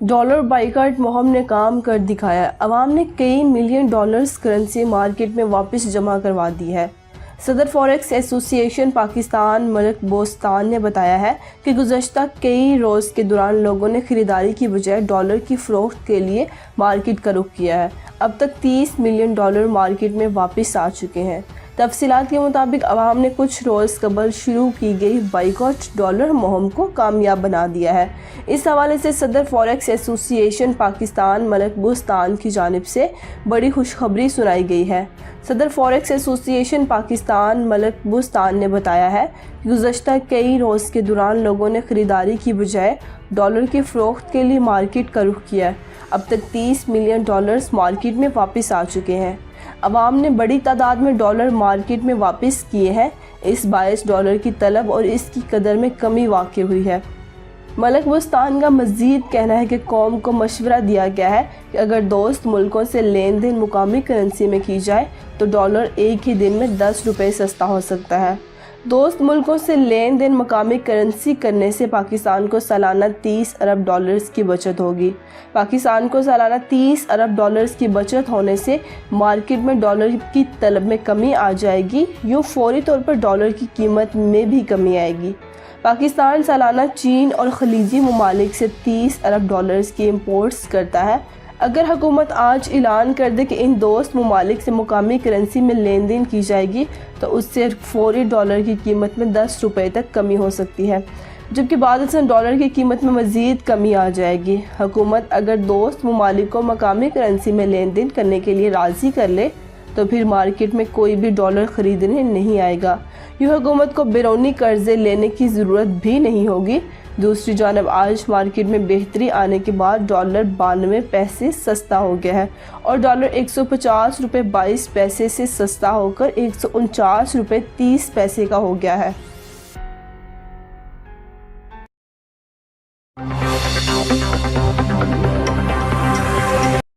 Dollar boycott مہم نے کام کر دکھایا، عوام نے کئی ملین ڈالرز کرنسی مارکیٹ میں واپس جمع کروا دی ہے۔ صدر فوریکس ایسوسی ایشن پاکستان ملک بوستان نے بتایا ہے کہ گزشتہ کئی روز کے دوران لوگوں نے خریداری کی بجائے ڈالر کی فروخت کے لیے مارکیٹ کا رخ کیا ہے۔ اب تک 30 ملین ڈالر مارکیٹ میں واپس آ چکے ہیں۔ تفصیلات کے مطابق عوام نے کچھ روز قبل شروع کی گئی بائیکاٹ ڈالر مہم کو کامیاب بنا دیا ہے۔ اس حوالے سے صدر فوریکس ایسوسی ایشن پاکستان ملک بوستان کی جانب سے بڑی خوشخبری سنائی گئی ہے۔ صدر فوریکس ایسوسی ایشن پاکستان ملک بوستان نے بتایا ہے کہ گزشتہ کئی روز کے دوران لوگوں نے خریداری کی بجائے ڈالر کی فروخت کے لیے مارکیٹ کا رخ کیا ہے۔ اب تک 30 ملین ڈالرز مارکیٹ میں واپس آ چکے ہیں۔ عوام نے بڑی تعداد میں ڈالر مارکیٹ میں واپس کیے ہیں۔ اس باعث ڈالر کی طلب اور اس کی قدر میں کمی واقع ہوئی ہے۔ ملک بوستان کا مزید کہنا ہے کہ قوم کو مشورہ دیا گیا ہے کہ اگر دوست ملکوں سے لین دین مقامی کرنسی میں کی جائے تو ڈالر ایک ہی دن میں 10 روپے سستا ہو سکتا ہے۔ دوست ملکوں سے لین دین مقامی کرنسی کرنے سے پاکستان کو سالانہ 30 ارب ڈالرز کی بچت ہوگی۔ پاکستان کو سالانہ 30 ارب ڈالرز کی بچت ہونے سے مارکیٹ میں ڈالر کی طلب میں کمی آ جائے گی، یوں فوری طور پر ڈالر کی قیمت میں بھی کمی آئے گی۔ پاکستان سالانہ چین اور خلیجی ممالک سے 30 ارب ڈالرز کی امپورٹس کرتا ہے۔ اگر حکومت آج اعلان کر دے کہ ان دوست ممالک سے مقامی کرنسی میں لین دین کی جائے گی تو اس سے فوری ڈالر کی قیمت میں 10 روپے تک کمی ہو سکتی ہے، جبکہ بعد ازاں ڈالر کی قیمت میں مزید کمی آ جائے گی۔ حکومت اگر دوست ممالک کو مقامی کرنسی میں لین دین کرنے کے لیے راضی کر لے تو پھر مارکیٹ میں کوئی بھی ڈالر خریدنے نہیں آئے گا، یوں حکومت کو بیرونی قرضے لینے کی ضرورت بھی نہیں ہوگی۔ دوسری جانب آج مارکیٹ میں بہتری آنے کے بعد ڈالر 92 پیسے سستا ہو گیا ہے اور ڈالر 150 روپے 22 پیسے سے سستا ہو کر 149 روپے 30 پیسے کا ہو گیا ہے۔